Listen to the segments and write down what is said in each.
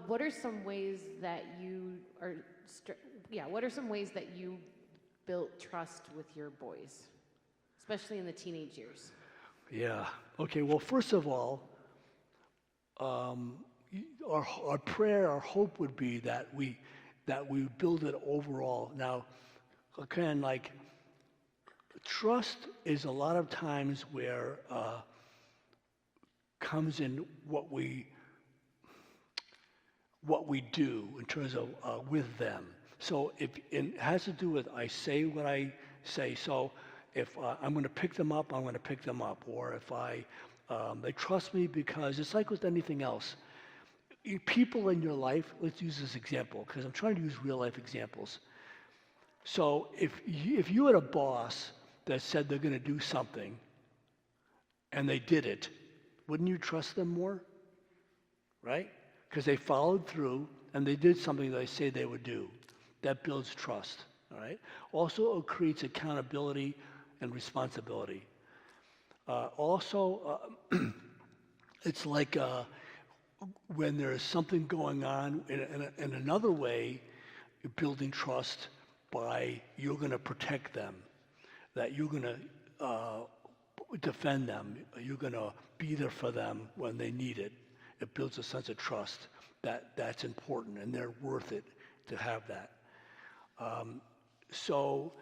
What are some ways that you are, what are some ways that you built trust with your boys, especially in the teenage years? Yeah. Okay. Well, first of all, um, our prayer, our hope would be that we build it overall. Now, again, like trust is a lot of times where comes in what we do in terms of with them. So if it has to do with I say what I say. So if I'm going to pick them up, I'm going to pick them up. Or if they trust me because it's like with anything else. People in your life, let's use this example because I'm trying to use real life examples. So if you had a boss that said they're going to do something and they did it, wouldn't you trust them more? Right? Because they followed through and they did something they say they would do. That builds trust. All right. Also, it creates accountability and responsibility. Also, it's like when there's something going on in another way, you're building trust by you're going to protect them, that you're going to defend them, you're going to be there for them when they need it. It builds a sense of trust that's important and they're worth it to have that. So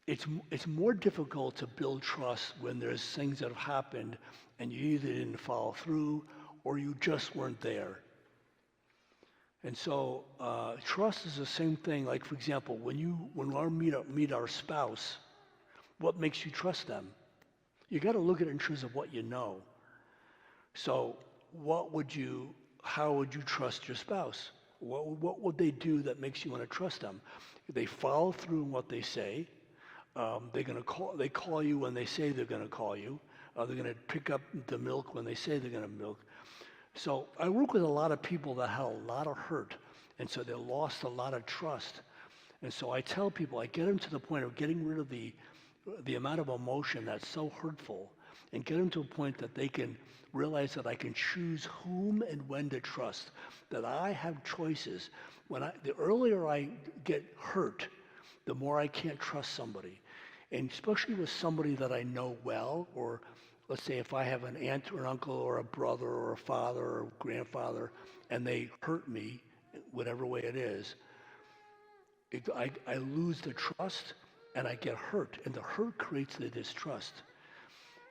it's more difficult to build trust when there's things that have happened and you either didn't follow through or you just weren't there. And so trust is the same thing. Like for example, when we meet our spouse, what makes you trust them? You got to look at it in terms of what you know. So how would you trust your spouse? What would they do that makes you want to trust them? They follow through on what they say. They call you when they say they're going to call you. They're going to pick up the milk when they say they're going to milk. So I work with a lot of people that had a lot of hurt, and so they lost a lot of trust. And so I tell people, I get them to the point of getting rid of the amount of emotion that's so hurtful, and get them to a point that they can realize that I can choose whom and when to trust, that I have choices. The earlier I get hurt, the more I can't trust somebody. And especially with somebody that I know well, or let's say if I have an aunt or an uncle or a brother or a father or a grandfather, and they hurt me, whatever way it is, I lose the trust and I get hurt. And the hurt creates the distrust.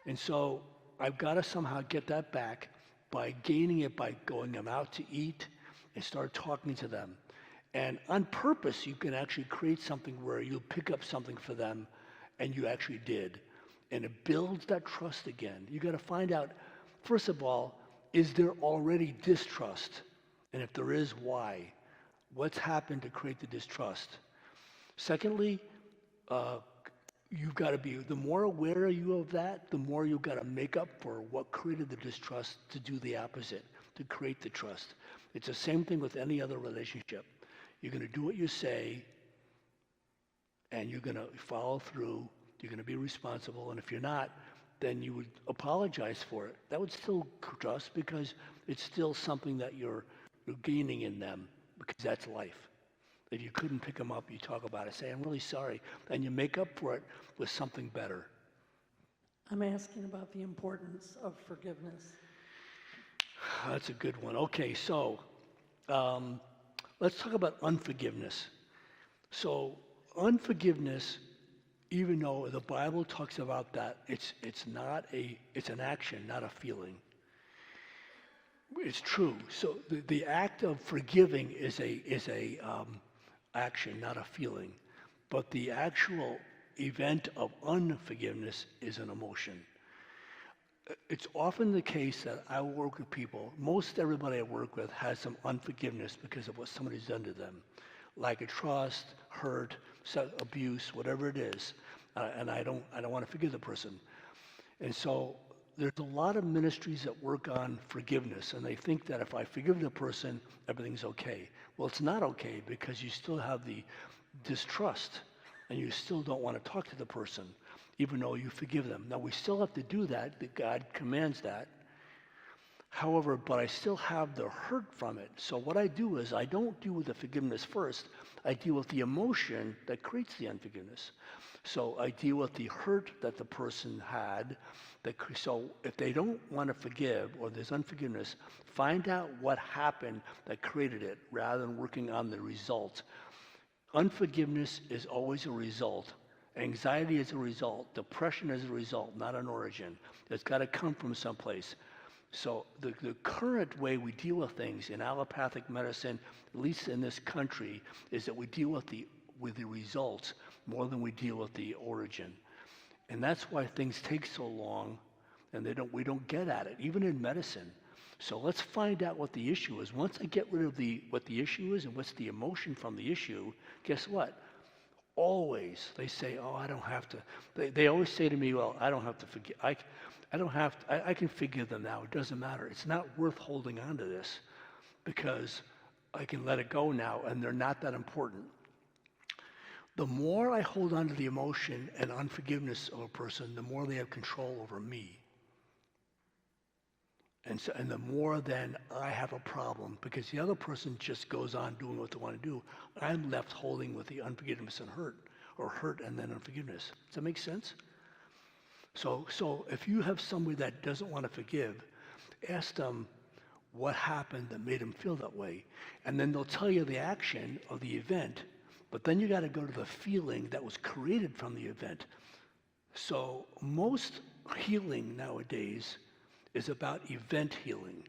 And so I've got to somehow get that back by gaining it by going them out to eat and start talking to them. And on purpose, you can actually create something where you pick up something for them and you actually did. And it builds that trust again. You got to find out, first of all, is there already distrust? And if there is, why? What's happened to create the distrust? Secondly, you've got to be, the more aware you of that, the more you've got to make up for what created the distrust to do the opposite, to create the trust. It's the same thing with any other relationship. You're going to do what you say, and you're going to follow through. You're going to be responsible, and if you're not, then you would apologize for it. That would still trust because it's still something that you're gaining in them because that's life. If you couldn't pick them up, you talk about it, say, I'm really sorry, and you make up for it with something better. I'm asking about the importance of forgiveness. That's a good one. Okay, so let's talk about unforgiveness. So unforgiveness, even though the Bible talks about that, it's an action, not a feeling. It's true. So the act of forgiving is a action, not a feeling. But the actual event of unforgiveness is an emotion. It's often the case that I work with people, most everybody I work with has some unforgiveness because of what somebody's done to them. Lack of trust, hurt, abuse, whatever it is. And I don't want to forgive the person. And so there's a lot of ministries that work on forgiveness, and they think that if I forgive the person, everything's okay. Well, it's not okay because you still have the distrust, and you still don't want to talk to the person, even though you forgive them. Now, we still have to do that. God commands that. However, but I still have the hurt from it. So what I do is I don't deal with the forgiveness first. I deal with the emotion that creates the unforgiveness. So I deal with the hurt that the person had. So if they don't want to forgive or there's unforgiveness, find out what happened that created it rather than working on the result. Unforgiveness is always a result. Anxiety is a result. Depression is a result, not an origin. It's got to come from someplace. So the current way we deal with things in allopathic medicine, at least in this country, is that we deal with the results more than we deal with the origin. And that's why things take so long and we don't get at it, even in medicine. So let's find out what the issue is. Once I get rid of what the issue is and what's the emotion from the issue, guess what? Always they say, oh, I don't have to. They always say to me, well, I don't have to forgive. I can forgive them now. It doesn't matter. It's not worth holding on to this because I can let it go now and they're not that important. The more I hold on to the emotion and unforgiveness of a person, the more they have control over me. And the more then I have a problem because the other person just goes on doing what they want to do. I'm left holding with the unforgiveness and hurt, or hurt and then unforgiveness. Does that make sense? So if you have somebody that doesn't want to forgive, ask them what happened that made them feel that way. And then they'll tell you the action of the event, but then you got to go to the feeling that was created from the event. So most healing nowadays is about event healing.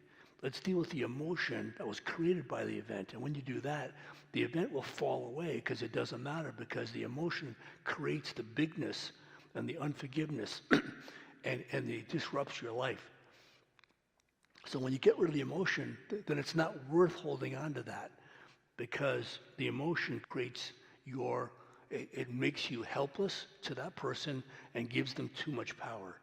Let's deal with the emotion that was created by the event. And when you do that, the event will fall away because it doesn't matter because the emotion creates the bigness and the unforgiveness and it disrupts your life. So when you get rid of the emotion, then it's not worth holding on to that because the emotion creates it makes you helpless to that person and gives them too much power.